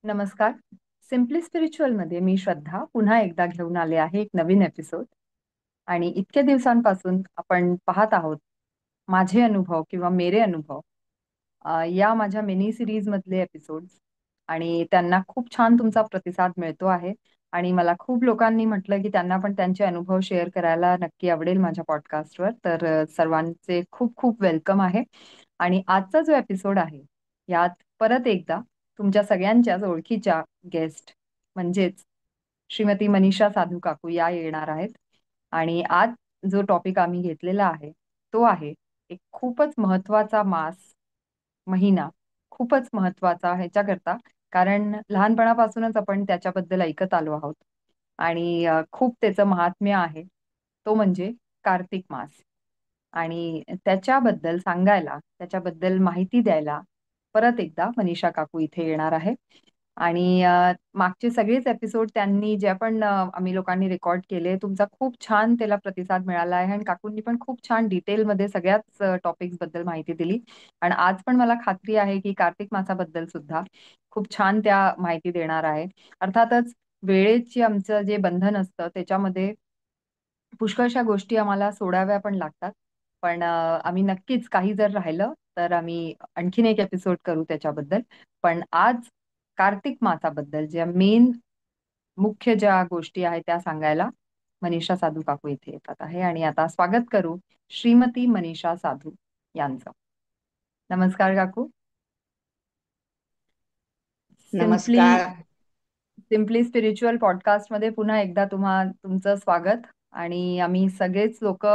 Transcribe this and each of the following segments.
नमस्कार. Simply spiritual मध्ये मी श्रद्धा पुन्हा एकदा घेऊन आले आहे एक नवीन एपिसोड. आणि इतक्या दिवसांपासून आपण पाहत आहोत माझे अनुभव किंवा मेरे अनुभव, या माझ्या मिनी सिरीज मधले एपिसोड्स. आणि त्यांना खूप छान तुमचा प्रतिसाद मिळतो आहे. आणि मला खूप लोकांनी म्हटलं की त्यांना पण त्यांचे अनुभव शेअर करायला नक्की आवडेल माझ्या पॉडकास्टवर. तर सर्वांचे खूप खूप वेलकम आहे. आणि आजचा जो एपिसोड आहे यात परत एकदा तुमच्या सगळ्यांच्याच ओळखीच्या गेस्ट म्हणजेच श्रीमती मनीषा साधू काकू या येणार आहेत. आणि आज जो टॉपिक आम्ही घेतलेला आहे तो आहे एक खूपच महत्वाचा मास, महिना. खूपच महत्वाचा ह्याच्याकरता कारण लहानपणापासूनच आपण त्याच्याबद्दल ऐकत आलो आहोत. आणि खूप त्याचं महात्म्य आहे. तो म्हणजे कार्तिक मास. आणि त्याच्याबद्दल सांगायला, त्याच्याबद्दल माहिती द्यायला परत एकदा मनीषा काकू इथे येणार आहे. आणि मागचे सगळेच एपिसोड त्यांनी जे पण आम्ही लोकांनी रेकॉर्ड केले, तुमचा खूप छान त्याला प्रतिसाद मिळाला आहे. आणि काकूंनी पण खूप छान डिटेलमध्ये सगळ्याच टॉपिक्स बद्दल माहिती दिली. आणि आज पण मला खात्री आहे की कार्तिक मासाबद्दल सुद्धा खूप छान त्या माहिती देणार आहे. अर्थातच वेळेची आमचं जे बंधन असतं त्याच्यामध्ये पुष्कळशा गोष्टी आम्हाला सोडाव्या पण लागतात. पण आम्ही नक्कीच काही जर राहिलं तर आम्ही आणखीन एक एपिसोड करू त्याच्याबद्दल. पण आज कार्तिक मासाबद्दल ज्या मेन मुख्य ज्या गोष्टी आहेत त्या सांगायला मनीषा साधू काकू इथे येतात आहे. आणि आता स्वागत करू श्रीमती मनीषा साधू यांचं. नमस्कार काकू. सिम्पली नमस्कार. सिम्पली स्पिरिच्युअल पॉडकास्टमध्ये पुन्हा एकदा तुमचं स्वागत. आणि आम्ही सगळेच लोक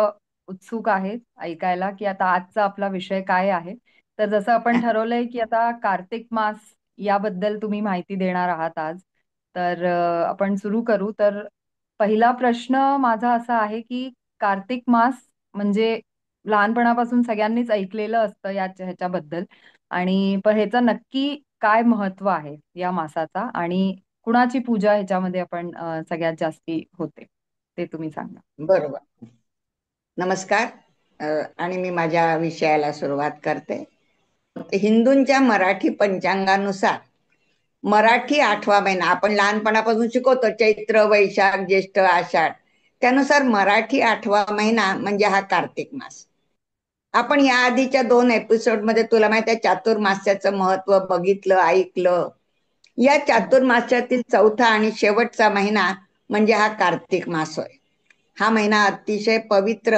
उत्सुक आहेत ऐकायला की आता आजचा आपला विषय काय आहे. तर जसं आपण ठरवलंय की आता कार्तिक मास याबद्दल तुम्ही माहिती देणार आहात आज. तर आपण सुरू करू. तर पहिला प्रश्न माझा असा आहे की कार्तिक मास म्हणजे लहानपणापासून सगळ्यांनीच ऐकलेलं असतं ह्याच्याबद्दल. आणि पण ह्याचं नक्की काय महत्व आहे या मासाचा आणि कुणाची पूजा ह्याच्यामध्ये आपण सगळ्यात जास्ती होते ते तुम्ही सांगा. बरोबर. नमस्कार. आणि मी माझ्या विषयाला सुरुवात करते. हिंदूंच्या मराठी पंचांगानुसार मराठी 8वा महिना आपण लहानपणापासून शिकवतो, चैत्र, वैशाख, ज्येष्ठ, आषाढ. त्यानुसार मराठी 8वा महिना म्हणजे हा कार्तिक मास. आपण या आधीच्या 2 एपिसोडमध्ये तुला माहिती आहे चातुर्मास्याचं महत्व बघितलं, ऐकलं. या हं. चातुर्मास्यातील चौथा आणि शेवटचा महिना म्हणजे हा कार्तिक मास होय. हा महिना अतिशय पवित्र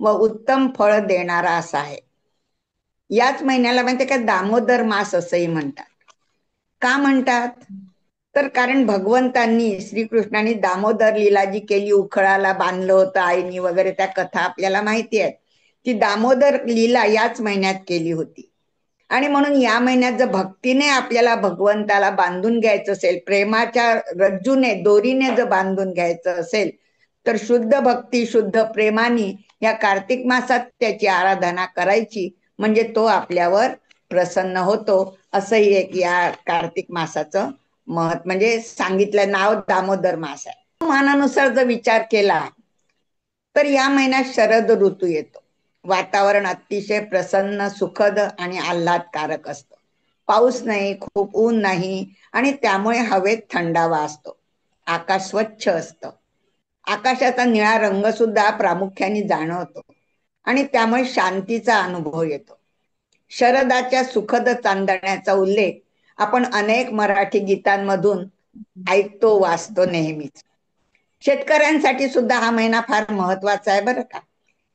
व उत्तम फळ देणारा असा आहे. याच महिन्याला माहिती का दामोदर मास असंही म्हणतात. का म्हणतात? तर कारण भगवंतांनी श्रीकृष्णाने दामोदर लीला जी केली, उखळाला बांधलं होतं आईनी वगैरे, त्या कथा आपल्याला माहिती आहेत. ती दामोदर लीला याच महिन्यात केली होती. आणि म्हणून या महिन्यात जर भक्तीने आपल्याला भगवंताला बांधून घ्यायचं असेल, प्रेमाच्या रज्जूने दोरीने जर बांधून घ्यायचं असेल, तर शुद्ध भक्ती शुद्ध प्रेमाने या कार्तिक मासात त्याची आराधना करायची. म्हणजे तो आपल्यावर प्रसन्न होतो. असंही एक या कार्तिक मासाचं म्हणजे सांगितलं, नाव दामोदर मास आहे. मानानुसार जर विचार केला तर या महिन्यात शरद ऋतू येतो. वातावरण अतिशय प्रसन्न, सुखद आणि आल्हादकारक असतं. पाऊस नाही, खूप ऊन नाही आणि त्यामुळे हवेत थंडावा असतो. आकाश स्वच्छ असतं. आकाशाचा निळा रंग सुद्धा प्रामुख्याने जाणवतो आणि त्यामुळे शांतीचा अनुभव येतो. शरदाच्या सुखद चांदण्याचा उल्लेख आपण अनेक मराठी गीतांमधून ऐकतो, वाचतो नेहमीच. शेतकऱ्यांसाठी सुद्धा हा महिना फार महत्वाचा आहे बरं का.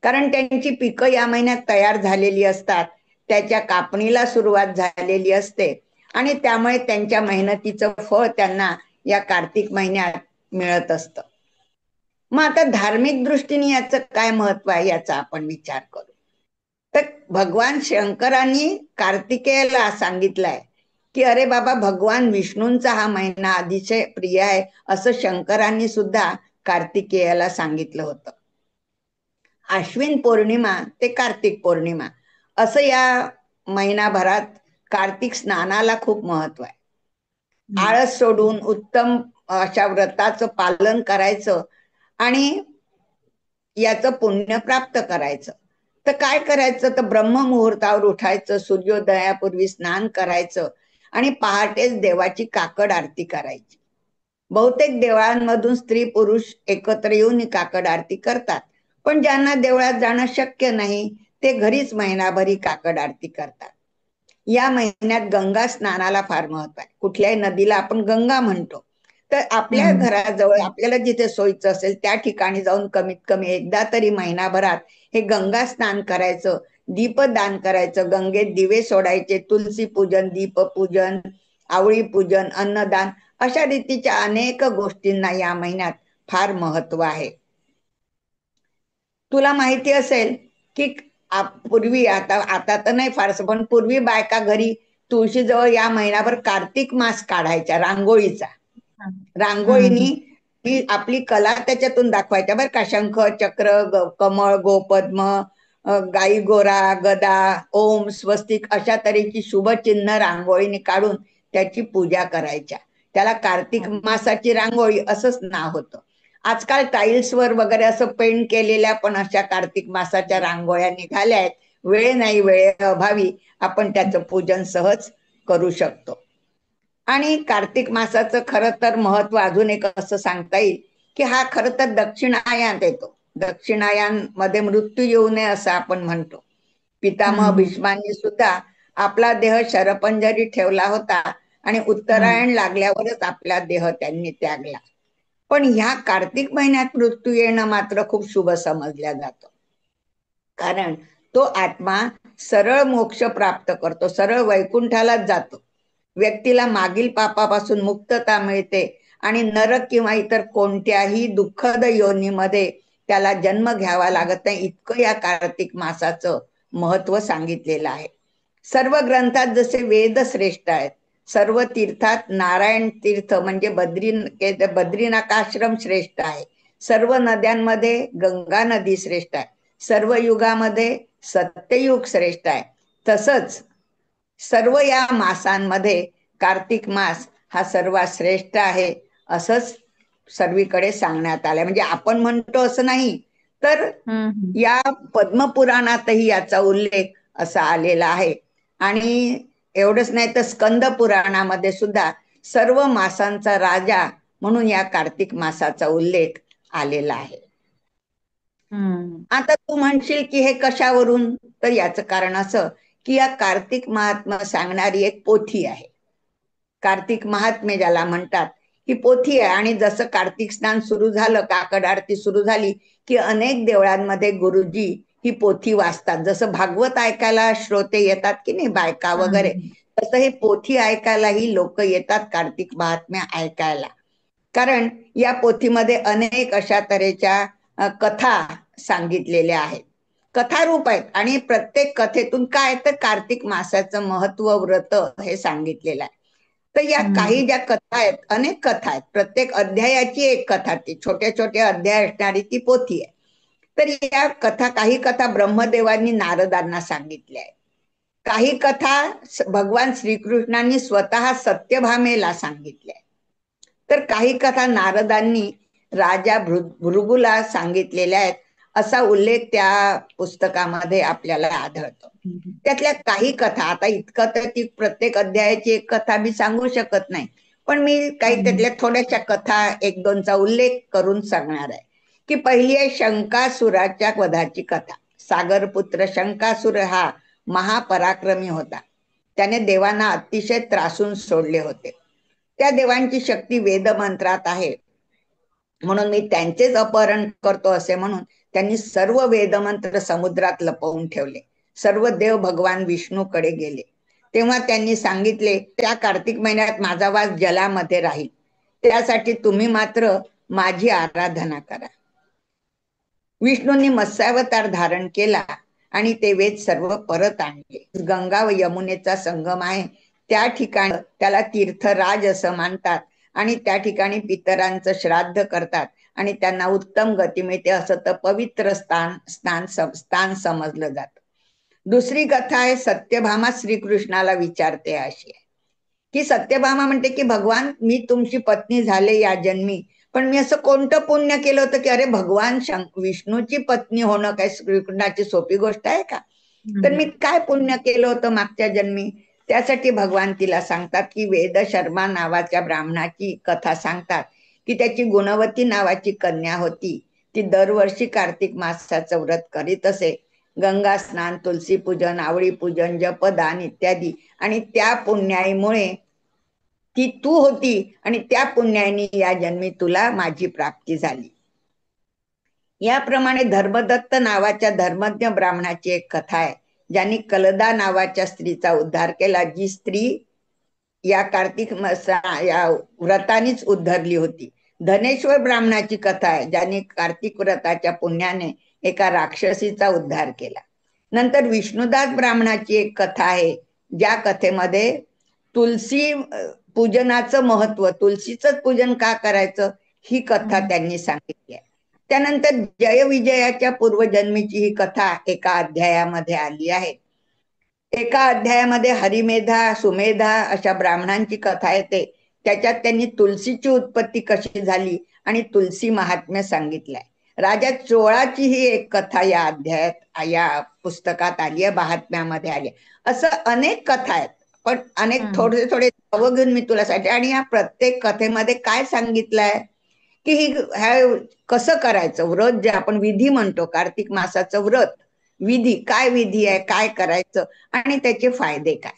कारण त्यांची पिकं या महिन्यात तयार झालेली असतात, त्याच्या कापणीला सुरुवात झालेली असते आणि त्यामुळे त्यांच्या मेहनतीचं फळ त्यांना या कार्तिक महिन्यात मिळत असतं. मग आता धार्मिक दृष्टीने याचं काय महत्व आहे याचा आपण विचार करू. तर भगवान शंकरांनी कार्तिकेयला सांगितलंय की अरे बाबा, भगवान विष्णूंचा हा महिना अतिशय प्रिय आहे, असं शंकरांनी सुद्धा कार्तिकेयाला सांगितलं होतं. आश्विन पौर्णिमा ते कार्तिक पौर्णिमा असं या महिनाभरात कार्तिक स्नानाला खूप महत्व आहे. हं. आळस सोडून उत्तम अशा व्रताचं पालन करायचं आणि याचं पुण्य प्राप्त करायचं. तर काय करायचं? तर ब्रह्ममुहूर्तावर उठायचं, सूर्योदयापूर्वी स्नान करायचं आणि पहाटेच देवाची काकड आरती करायची. बहुतेक देवळांमधून स्त्री पुरुष एकत्र येऊन ही काकड आरती करतात. पण ज्यांना देवळात जाणं शक्य नाही ते घरीच महिनाभर ही काकड आरती करतात. या महिन्यात गंगा स्नानाला फार महत्व आहे. कुठल्याही नदीला आपण गंगा म्हणतो. तर आपल्या हम्म. घराजवळ आपल्याला जिथे सोयीचं असेल त्या ठिकाणी जाऊन कमीत कमी एकदा तरी महिनाभरात हे गंगा स्नान करायचं, दीपदान करायचं, गंगेत दिवे सोडायचे, तुलसी पूजन, दीपपूजन, आवळी पूजन, अन्नदान अशा रीतीच्या अनेक गोष्टींना या महिन्यात फार महत्व आहे. तुला माहिती असेल की पूर्वी, आता आता तर नाही फारसं, पण पूर्वी बायका घरी तुळशीजवळ या महिनाभर कार्तिक मास काढायच्या रांगोळीचा. रांगोळीनी हम्म. ती आपली कला त्याच्यातून दाखवायच्या बरं का. शंख, चक्र, कमळ, गोपद्म, गाई गोरा, गदा, ओम, स्वस्तिक अशा तऱ्हेची शुभचिन्ह रांगोळीने काढून त्याची पूजा करायच्या. त्याला कार्तिक मासाची रांगोळी असंच नाव होतं. आजकाल टाईल्सवर वगैरे असं पेंट केलेल्या पण अशा कार्तिक मासाच्या रांगोळ्या निघाल्या आहेत. वेळ नाही, वेळेअभावी आपण त्याचं पूजन सहज करू शकतो. आणि कार्तिक मासाचं खरं तर महत्व अजून एक असं सांगता येईल की हा खरं तर दक्षिणायनात येतो. दक्षिणायनमध्ये मृत्यू येऊ नये असं आपण म्हणतो. पितामह हम्म. भीष्मांनी सुद्धा आपला देह शरपंजरी ठेवला होता आणि हम्म. उत्तरायण लागल्यावरच आपला देह त्यांनी त्यागला. पण ह्या कार्तिक महिन्यात मृत्यू येणं मात्र खूप शुभ समजल्या जातं. कारण तो आत्मा सरळ मोक्ष प्राप्त करतो, सरळ वैकुंठालाच जातो. व्यक्तीला मागील पापापासून मुक्तता मिळते आणि नरक किंवा इतर कोणत्याही दुःखद योनीमध्ये त्याला जन्म घ्यावा लागत नाही, इतकं या कार्तिक मासाचं महत्व सांगितलेलं आहे. सर्व ग्रंथात जसे वेद श्रेष्ठ आहेत, सर्व तीर्थात नारायण तीर्थ म्हणजे बद्रीनाथाश्रम श्रेष्ठ आहे. सर्व नद्यांमध्ये गंगा नदी श्रेष्ठ आहे. सर्व युगामध्ये सत्ययुग श्रेष्ठ आहे. तसंच सर्व या मासांमध्ये कार्तिक मास हा सर्वात श्रेष्ठ आहे असंच सर्वीकडे सांगण्यात आलंय. म्हणजे आपण म्हणतो असं नाही, तर हम्म. या पद्मपुराणातही याचा उल्लेख असा आलेला आहे. आणि एवढंच नाही तर स्कंद पुराणामध्ये सुद्धा सर्व मासांचा राजा म्हणून या कार्तिक मासाचा उल्लेख आलेला आहे. हम्म. आता तू म्हणशील की हे कशावरून, तर याचं कारण असं की या कार्तिक महात्म्य सांगणारी एक पोथी आहे. कार्तिक महात्म्य ज्याला म्हणतात, ही पोथी आहे. आणि जसं कार्तिक स्नान सुरू झालं, काकड आरती सुरू झाली की अनेक देवळांमध्ये गुरुजी ही पोथी वाचतात. जसं भागवत ऐकायला श्रोते येतात की नाही, बायका वगैरे, हम्म. तसं हे पोथी ऐकायलाही लोक येतात, कार्तिक महात्म्य ऐकायला. कारण या पोथीमध्ये अनेक अशा तऱ्हेच्या कथा सांगितलेल्या आहेत, कथारूप आहेत. आणि प्रत्येक कथेतून काय, तर कार्तिक मासाचं महत्व, व्रत हे सांगितलेलं आहे. तर या हम्म. काही ज्या कथा आहेत, अनेक कथा आहेत, प्रत्येक अध्यायाची एक कथा, ती छोटे छोटे अध्याय असणारी ती पोथी आहे. तर या कथा, काही कथा ब्रह्मदेवांनी नारदांना सांगितल्या आहेत. काही कथा भगवान श्रीकृष्णांनी स्वतः सत्यभामेला सांगितल्या आहेत. तर काही कथा नारदांनी राजा भृगूला सांगितलेल्या आहेत, असा उल्लेख त्या पुस्तकामध्ये आपल्याला आढळतो. त्यातल्या काही कथा, आता इतकं तर ती प्रत्येक अध्यायाची एक कथा मी सांगू शकत नाही, पण मी काही हम्म. त्यातल्या थोड्याशा कथा एक दोनचा उल्लेख करून सांगणार आहे. की पहिली आहे शंकासुराच्या वधाची कथा. सागरपुत्र शंकासुर हा महापराक्रमी होता. त्याने देवांना अतिशय त्रासून सोडले होते. त्या देवांची शक्ती वेदमंत्रात आहे, म्हणून मी त्यांचेच अपहरण करतो असे म्हणून त्यांनी सर्व वेदमंत्र समुद्रात लपवून ठेवले. सर्व देव भगवान विष्णूकडे गेले. तेव्हा त्यांनी सांगितले, त्या कार्तिक महिन्यात माझा वास जलामध्ये राहील, त्यासाठी तुम्ही मात्र माझी आराधना करा. विष्णूंनी मत्स्यावतार धारण केला आणि ते वेद सर्व परत आणले. गंगा व यमुनेचा संगम आहे, त्या ठिकाणी त्याला तीर्थराज असं मानतात आणि त्या ठिकाणी पितरांचं श्राद्ध करतात आणि त्यांना उत्तम गती मिळते, असं तर पवित्र स्थान समजलं जातं. दुसरी कथा आहे सत्यभामा श्रीकृष्णाला विचारते अशी आहे. की सत्यभामा म्हणते की भगवान, मी तुमची पत्नी झाले या जन्मी, पण मी असं कोणतं पुण्य केलं होतं की अरे भगवान विष्णूची पत्नी होणं काय श्रीकृष्णाची सोपी गोष्ट आहे का? तर हम्म. मी काय पुण्य केलं होतं मागच्या जन्मी? त्यासाठी भगवान तिला सांगतात की वेद शर्मा नावाच्या ब्राह्मणाची कथा सांगतात की त्याची गुणवती नावाची कन्या होती. ती दरवर्षी कार्तिक मासाचं व्रत करीत असे. गंगा स्नान, तुलसी पूजन, आवळी पूजन, जपदान इत्यादी, आणि त्या पुण्याईमुळे ती तू होती आणि त्या पुण्याईने या जन्मी तुला माझी प्राप्ती झाली. याप्रमाणे धर्मदत्त नावाच्या धर्मज्ञ ब्राह्मणाची एक कथा आहे, ज्यांनी कलदा नावाच्या स्त्रीचा उद्धार केला, जी स्त्री या कार्तिक या व्रतानीच उद्धरली होती. धनेश्वर ब्राह्मणाची कथा आहे, ज्यांनी कार्तिक व्रताच्या पुण्याने एका राक्षसीचा उद्धार केला. नंतर विष्णुदास ब्राह्मणाची एक कथा आहे, ज्या कथेमध्ये तुलसी पूजनाचं महत्व, तुलसीचं पूजन का करायचं, ही कथा त्यांनी सांगितली आहे. त्यानंतर जय विजयाच्या पूर्वजन्मीची ही कथा एका अध्यायामध्ये आली आहे. एका अध्यायामध्ये हरिमेधा, सुमेधा अशा ब्राह्मणांची कथा येते. त्याच्यात त्यांनी तुलसीची उत्पत्ती कशी झाली आणि तुलसी महात्म्य सांगितलंय. राजा चोळाची ही एक कथा या अध्यायात, या पुस्तकात आली आहे, महात्म्यामध्ये आली आहे. असं अनेक कथा आहेत, पण अनेक थोडे थोडे नावं घेऊन मी तुला सांगते. आणि या प्रत्येक कथेमध्ये काय सांगितलंय की कसं करायचं व्रत, जे आपण विधी म्हणतो, कार्तिक मासाचं व्रत विधी, काय विधी आहे, काय करायचं आणि त्याचे फायदे काय.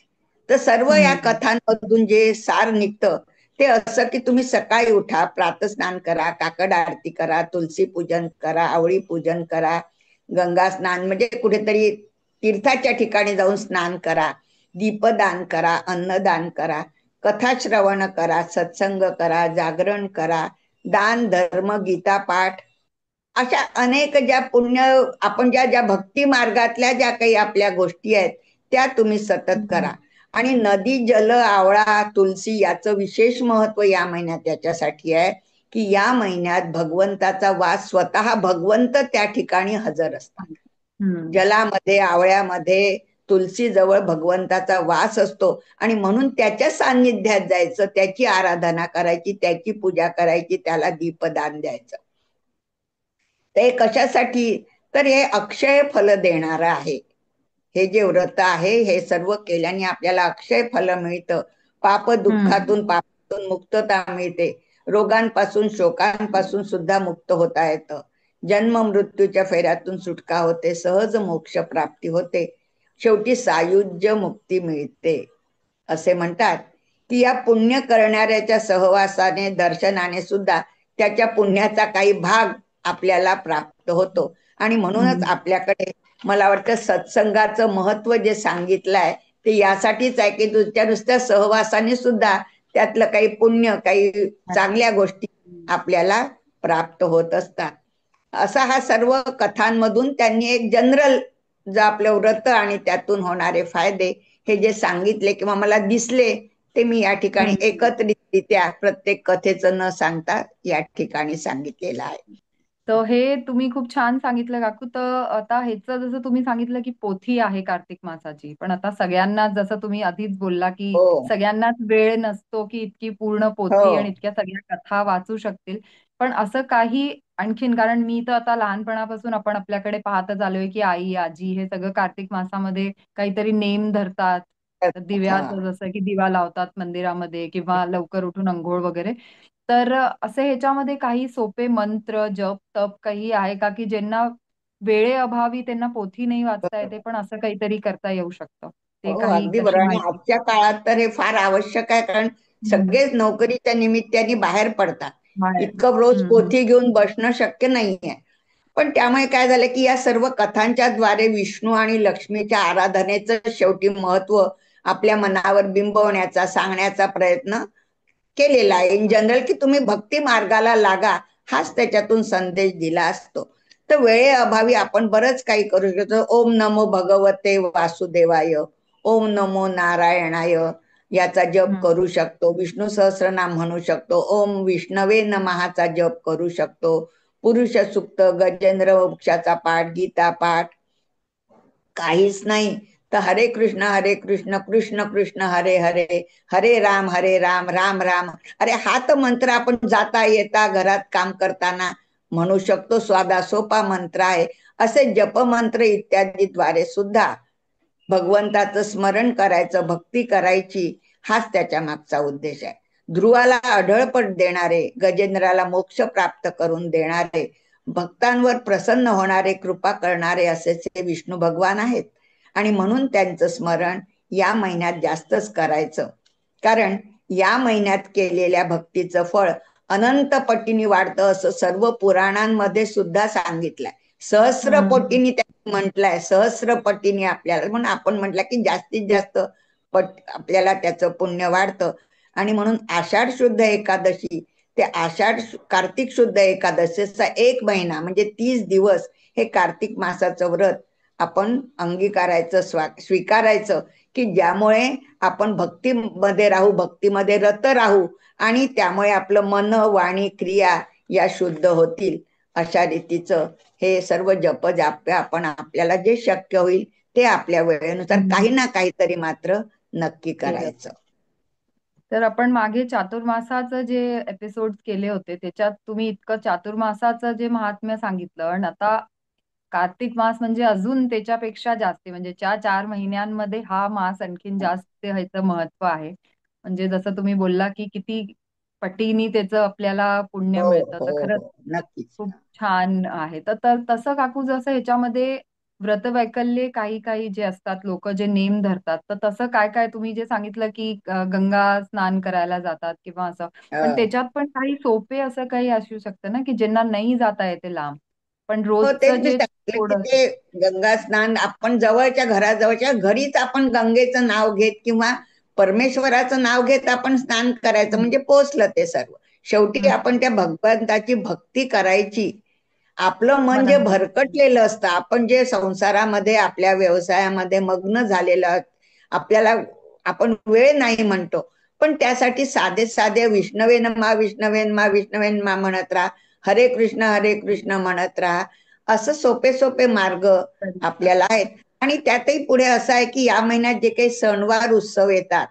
तर सर्व या कथांमधून जे सार निघतं ते असं की तुम्ही सकाळी उठा, प्रातस्नान करा, काकड आरती करा, तुलसी पूजन करा, आवळी पूजन करा, गंगा स्नान म्हणजे कुठेतरी तीर्थाच्या ठिकाणी जाऊन स्नान करा, दीपदान करा, अन्नदान करा, कथा श्रवण करा, सत्संग करा, जागरण करा, दान धर्म, गीता पाठ, अशा अनेक ज्या पुण्य आपण ज्या ज्या भक्ती मार्गातल्या ज्या काही आपल्या गोष्टी आहेत त्या तुम्ही सतत करा. आणि नदी, जल, आवळा, तुलसी याचं विशेष महत्व या महिन्यात याच्यासाठी आहे की या महिन्यात भगवंताचा वास, स्वतः भगवंत त्या ठिकाणी हजर असतात. जलामध्ये, आवळ्यामध्ये, तुलसी जवळ भगवंताचा वास असतो आणि म्हणून त्याच्या सान्निध्यात जायचं, त्याची आराधना करायची, त्याची पूजा करायची, त्याला दीपदान द्यायचं. ते कशासाठी, तर हे अक्षय फल देणारं आहे. हे जे व्रत आहे हे सर्व केल्याने आपल्याला अक्षय फल मिळतं. पाप दुःखातून, पापातून मुक्तता मिळते. रोगांपासून, शोकांपासून सुद्धा मुक्त होता येतं. जन्म मृत्यूच्या फेऱ्यातून सुटका होते, सहज मोक्ष प्राप्ती होते, शेवटी सायुज्य मुक्ती मिळते. असे म्हणतात की या पुण्य करणाऱ्याच्या सहवासाने, दर्शनाने सुद्धा त्याच्या पुण्याचा काही भाग आपल्याला प्राप्त होतो. आणि म्हणूनच आपल्याकडे मला वाटतं सत्संगाचं महत्व जे सांगितलंय ते यासाठीच आहे की तुझ्या नुसत्या सहवासाने सुद्धा त्यातलं काही पुण्य, काही चांगल्या गोष्टी आपल्याला प्राप्त होत असतात. असा हा सर्व कथांमधून त्यांनी एक जनरल जे आपलं व्रत आणि त्यातून होणारे फायदे हे जे सांगितले किंवा मला दिसले ते मी या ठिकाणी एकत्रितरित्या प्रत्येक कथेचं न सांगता या ठिकाणी सांगितलेलं आहे. तर हे तुम्ही खूप छान सांगितलं काकू. तर आता ह्याचं जसं तुम्ही सांगितलं की पोथी आहे कार्तिक मासाची, पण आता सगळ्यांना, जसं तुम्ही आधीच बोलला की हो सगळ्यांनाच वेळ नसतो की इतकी पूर्ण पोथी आणि हो इतक्या सगळ्या कथा वाचू शकतील. पण असं काही आणखीन, कारण मी तर आता लहानपणापासून आपण आपल्याकडे पाहतच आलोय की आई आजी हे सगळं कार्तिक मासामध्ये काहीतरी नेम धरतात. तर हा दिव्याचं जसं की दिवा लावतात मंदिरामध्ये किंवा लवकर उठून अंघोळ वगैरे. तर असे ह्याच्यामध्ये काही सोपे मंत्र, जप, तप काही आहे का की ज्यांना वेळेअभावी त्यांना पोथी नाही वाचता येते, पण असं काहीतरी करता येऊ शकतं? ते हो, काही अगदी तशी बरोबर. आणि माहिती. आजच्या काळात तर हे फार आवश्यक आहे, कारण सगळेच नोकरीच्या निमित्ताने बाहेर पडतात. बाहेर. इतकं रोज हम्म. पोथी घेऊन बसणं शक्य नाहीये. पण त्यामुळे काय झालं की या सर्व कथांच्या द्वारे विष्णू आणि लक्ष्मीच्या आराधनेचं शेवटी महत्व आपल्या मनावर बिंबवण्याचा, सांगण्याचा प्रयत्न केलेला आहे इन जनरल, की तुम्ही भक्ती मार्गाला लागा, हाच त्याच्यातून संदेश दिला असतो. तर वेळेअभावी आपण बरंच काही करू शकतो. ओम नमो भगवते वासुदेवाय, ओम नमो नारायणाय याचा जप हम्म. करू शकतो. विष्णू सहस्रनाम म्हणू शकतो. ओम विष्णवे नमःचा जप करू शकतो. पुरुष सुक्त, गजेंद्र वृक्षाचा पाठ, गीता पाठ, काहीच नाही तर हरे कृष्ण कृष्ण कृष्ण हरे हरे, हरे राम राम राम. अरे हा तर मंत्र आपण जाता येता, घरात काम करताना म्हणू शकतो. स्वादा सोपा मंत्र आहे. असे जप मंत्र इत्यादी द्वारे सुद्धा भगवंताचं स्मरण करायचं, भक्ती करायची, हाच त्याच्या मागचा उद्देश आहे. ध्रुवाला अढळपट देणारे, गजेंद्राला मोक्ष प्राप्त करून देणारे, भक्तांवर प्रसन्न होणारे, कृपा करणारे असे विष्णू भगवान आहेत. आणि म्हणून त्यांचं स्मरण या महिन्यात जास्तच करायचं. कारण या महिन्यात केलेल्या भक्तीचं फळ अनंत पटीने वाढतं, असं सर्व पुराणांमध्ये सुद्धा सांगितलंय. सहस्र पटीने त्यांनी म्हटलंय, सहस्र पटीने आपल्याला, म्हणून आपण म्हटलं की जास्तीत जास्त पट आपल्याला त्याचं पुण्य वाढतं. आणि म्हणून आषाढ शुद्ध एकादशी ते कार्तिक शुद्ध एकादशीचा एक महिना म्हणजे 30 दिवस हे कार्तिक मासाचं व्रत आपण अंगीकारायचं, स्वीकारायचं, की ज्यामुळे आपण भक्तीमध्ये राहू, भक्तीमध्ये रत राहू, आणि त्यामुळे आपलं मन, वाणी, क्रिया या शुद्ध होतील. अशा रीतीचं हे सर्व जप जाप्य आपण आपल्याला जे शक्य होईल ते आपल्या वेळेनुसार काही ना काहीतरी मात्र नक्की केलं. करायचं. तर आपण मागे चातुर्मासाचं जे एपिसोड केले होते त्याच्यात तुम्ही इतकं चातुर्मासाचं जे महात्म्य सांगितलं, आणि आता कार्तिक मास म्हणजे अजून त्याच्यापेक्षा जास्ती, म्हणजे 4 महिन्यांमध्ये हा मास आणखीन जास्त ह्याचं महत्व आहे. म्हणजे जसं तुम्ही बोलला की किती पटीनी त्याचं आपल्याला पुण्य हो मिळतं, हो तर खरंच हो, नक्कीच. खूप छान आहे. तर तसं काकू, जसं ह्याच्यामध्ये व्रतवैकल्ये काही काही जे असतात, लोक जे नेम धरतात, तर तसं काय काय तुम्ही जे सांगितलं की गंगा स्नान करायला जातात किंवा असं, पण अं, त्याच्यात पण काही सोपे असं काही असू शकतं ना, की ज्यांना नाही जाता येते लांब, पण हो, तेच रोजचं मी जे सांगितलं की थोडं. ते गंगा स्नान आपण जवळच्या घराजवळच्या घरीच आपण गंगेचं नाव घेत किंवा परमेश्वराचं नाव घेत आपण स्नान करायचं, हं, म्हणजे पोचलं ते सर्व. शेवटी हं, आपण त्या भगवंताची भक्ती करायची. आपलं मन जे बरोबर. भरकटलेलं असतं, आपण जे संसारामध्ये आपल्या व्यवसायामध्ये मग्न झालेलं आहोत, आपल्याला आपण वेळ नाही म्हणतो, पण त्यासाठी साधे साधे विष्णवे नमा विष्णवे नमा विष्णवे नमा म्हणत राहा, हरे कृष्ण म्हणत राहा. असं सोपे सोपे मार्ग आपल्याला आहेत. आणि त्यातही पुढे असं आहे की या महिन्यात जे काही सणवार उत्सव येतात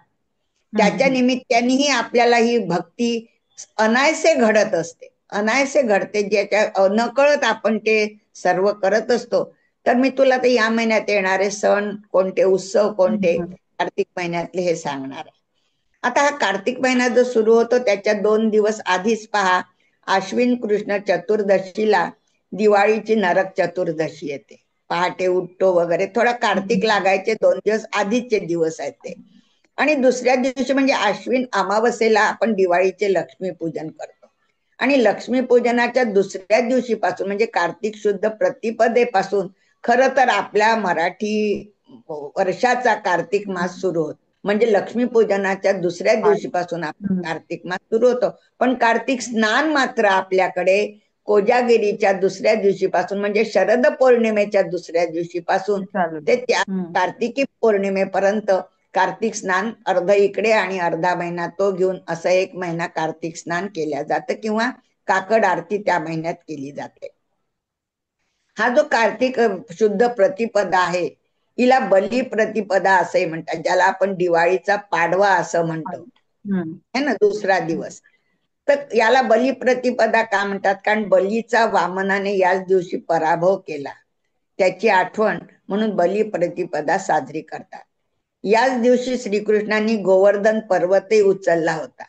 हं, त्याच्या हं. निमित्तानेही आपल्याला ही भक्ती अनायसे घडत असते, अनायसे घडते, ज्याच्या नकळत आपण ते सर्व करत असतो. तर मी तुला तर या महिन्यात येणारे सण कोणते, उत्सव हं, कोणते, हं. कार्तिक महिन्यातले हे सांगणार आहे. आता हा कार्तिक महिना जो सुरू होतो त्याच्या 2 दिवस आधीच पहा, आश्विन कृष्ण चतुर्दशीला दिवाळीची नरक चतुर्दशी येते. पहाटे उठतो वगैरे, थोडा कार्तिक लागायचे 2 दिवस आधीचे दिवस आहेत ते. आणि दुसऱ्या दिवशी म्हणजे आश्विन अमावस्येला आपण दिवाळीचे लक्ष्मीपूजन करतो. आणि लक्ष्मीपूजनाच्या दुसऱ्या दिवशीपासून म्हणजे कार्तिक शुद्ध प्रतिपदेपासून खरं तर आपल्या मराठी वर्षाचा कार्तिक मास सुरू होतो. म्हणजे लक्ष्मीपूजनाच्या दुसऱ्या दिवशीपासून हं. कार्तिक मास सुरू होतो. पण कार्तिक स्नान मात्र आपल्याकडे कोजागिरीच्या दुसऱ्या दिवशीपासून म्हणजे शरद पौर्णिमेच्या दुसऱ्या दिवशीपासून ते चालू. ते त्या हं. कार्तिकी पौर्णिमेपर्यंत कार्तिक स्नान अर्ध इकडे आणि अर्धा महिना तो घेऊन असं एक महिना कार्तिक स्नान केल्या जातं, किंवा काकड आरती त्या महिन्यात केली जाते. हा जो कार्तिक शुद्ध प्रतिपदा आहे, हिला बली प्रतिपदा असंही म्हणतात, ज्याला आपण दिवाळीचा पाडवा असं म्हणतो, हं. है ना, दुसरा हं. दिवस. तर याला बली प्रतिपदा का म्हणतात? कारण बलीचा वामनाने याच दिवशी पराभव केला, त्याची आठवण म्हणून बली प्रतिपदा साजरी करतात. याच दिवशी श्रीकृष्णांनी गोवर्धन पर्वतही उचलला होता.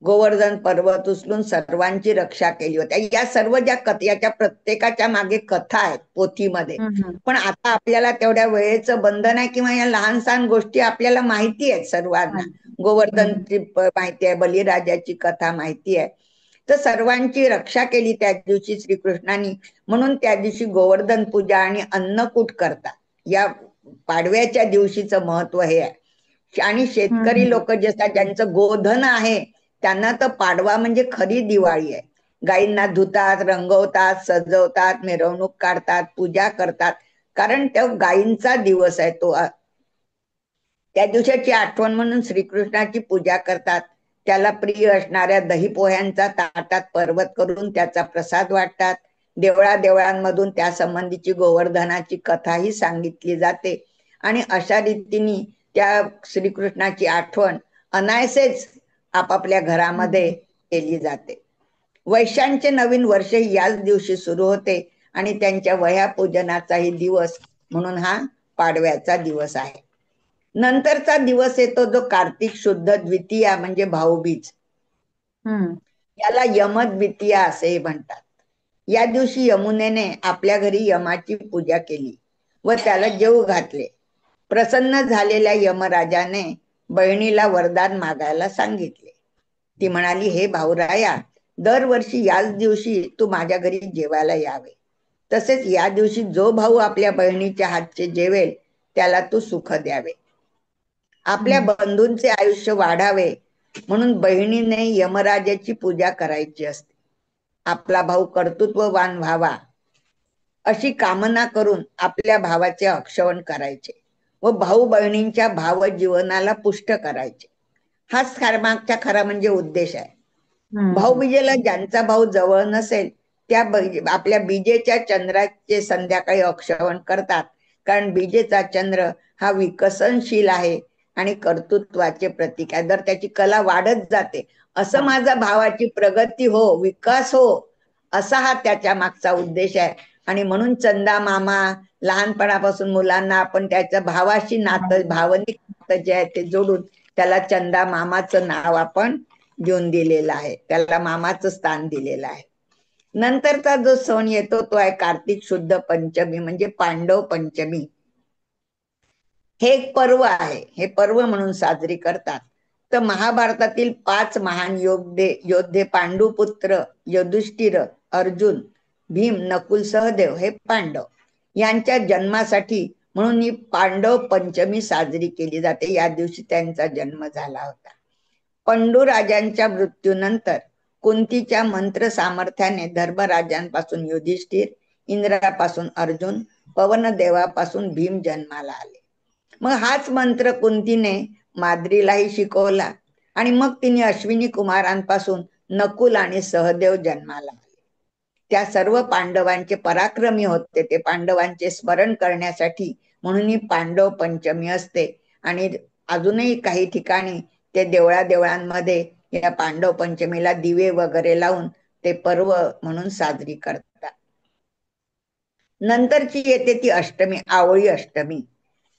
गोवर्धन पर्वत उचलून सर्वांची रक्षा केली होती. या सर्व ज्या याच्या प्रत्येकाच्या मागे कथा आहेत पोथीमध्ये. हं, हं. पण आता आपल्याला तेवढ्या वेळेचं बंधन आहे, किंवा या लहान सहान गोष्टी आपल्याला माहिती आहेत सर्वांना. माहिती. हं, हं. गोवर्धनची माहिती आहे, बलिराजाची कथा माहिती आहे. तर सर्वांची रक्षा केली त्या दिवशी श्रीकृष्णांनी, म्हणून त्या दिवशी गोवर्धन पूजा आणि अन्नकूट करतात. या पाडव्याच्या दिवशीचं महत्व हे आहे. आणि हं, शेतकरी हं. लोक जे असतात, ज्यांचं गोधन आहे, त्यांना तर पाडवा म्हणजे खरी दिवाळी आहे. गायींना धुतात, रंगवतात, सजवतात, मिरवणूक काढतात, पूजा करतात, कारण तो गायींचा दिवस आहे तो. त्या दिवसाची आठवण म्हणून श्रीकृष्णाची पूजा करतात. त्याला प्रिय असणाऱ्या दही पोह्यांचा ताटात पर्वत करून त्याचा प्रसाद वाटतात. देवळादेवळांमधून त्या संबंधीची गोवर्धनाची कथाही सांगितली जाते. आणि अशा रीतीने त्या श्रीकृष्णाची आठवण अनायसेच आपापल्या हं, घरामध्ये हं. केली जाते. वैशांचे नवीन वर्ष याच दिवशी सुरू होते, आणि त्यांच्या वह्या पूजनाचाही दिवस म्हणून हा पाडव्याचा दिवस आहे. नंतरचा दिवस येतो जो कार्तिक शुद्ध द्वितीया म्हणजे भाऊबीज. हम्म. याला यमद्वितीया असेही म्हणतात. या दिवशी यमुनेने आपल्या घरी यमाची पूजा केली व त्याला जेवू घातले. प्रसन्न झालेल्या यमराजाने बहिणीला वरदान मागायला सांगितले. ती म्हणाली, हे भाऊराया, दरवर्षी याच दिवशी तू माझ्या घरी जेवायला यावे. तसेच या दिवशी जो भाऊ आपल्या बहिणीच्या हातचे जेवेल त्याला तू सुख द्यावे. आपल्या हम्म. बंधूंचे आयुष्य वाढावे म्हणून बहिणीने यमराजाची पूजा करायची असते. आपला भाऊ कर्तृत्ववान व्हावा अशी कामना करून आपल्या भावाचे औक्षवण करायचे व भाऊ बहिणींच्या भावजीवनाला पुष्ट करायचे. हाच मागचा खरा म्हणजे उद्देश आहे. हम्म. भाऊबीजेला ज्यांचा भाऊ जवळ नसेल त्या आपल्या बीजेच्या चंद्राचे संध्याकाळी औक्षवण करतात. कारण बीजेचा चंद्र हा विकसनशील आहे आणि कर्तृत्वाचे प्रतीक आहे. तर त्याची कला वाढत जाते. असं हा. माझा भावाची प्रगती हो, विकास हो, असा हा त्याच्या मागचा उद्देश आहे. आणि म्हणून चंदा मामा, लहानपणापासून मुलांना आपण त्याच्या भावाशी नातं, भावनिक नातं जे आहे ते जोडून त्याला चंदा मामाचं नाव आपण देऊन दिलेलं आहे. त्याला मामाचं स्थान दिलेलं आहे. नंतरचा जो सण येतो तो आहे कार्तिक शुद्ध पंचमी म्हणजे पांडव पंचमी. हे एक पर्व आहे. हे पर्व म्हणून साजरी करतात. तर महाभारतातील 5 महान योद्धे पांडुपुत्र युधिष्ठिर, अर्जुन, भीम, नकुल, सहदेव हे पांडव यांच्या जन्मासाठी म्हणून ही पांडव पंचमी साजरी केली जाते. या दिवशी त्यांचा जन्म झाला होता. पंडुराजांच्या मृत्यूनंतर कुंतीच्या मंत्र सामर्थ्याने धर्मराजांपासून युधिष्ठिर, इंद्रापासून अर्जुन, पवनदेवापासून भीम जन्माला आले. मग हाच मंत्र कुंतीने माद्रीलाही शिकवला आणि मग तिने अश्विनी कुमारांपासून नकुल आणि सहदेव जन्माला आले. त्या सर्व पांडवांचे पराक्रमी होते. ते पांडवांचे स्मरण करण्यासाठी म्हणून ही पांडव पंचमी असते. आणि अजूनही काही ठिकाणी ते देवळांमध्ये या पांडव पंचमीला दिवे वगैरे लावून ते पर्व म्हणून साजरी करतात. नंतरची येते ती अष्टमी, आवळी अष्टमी.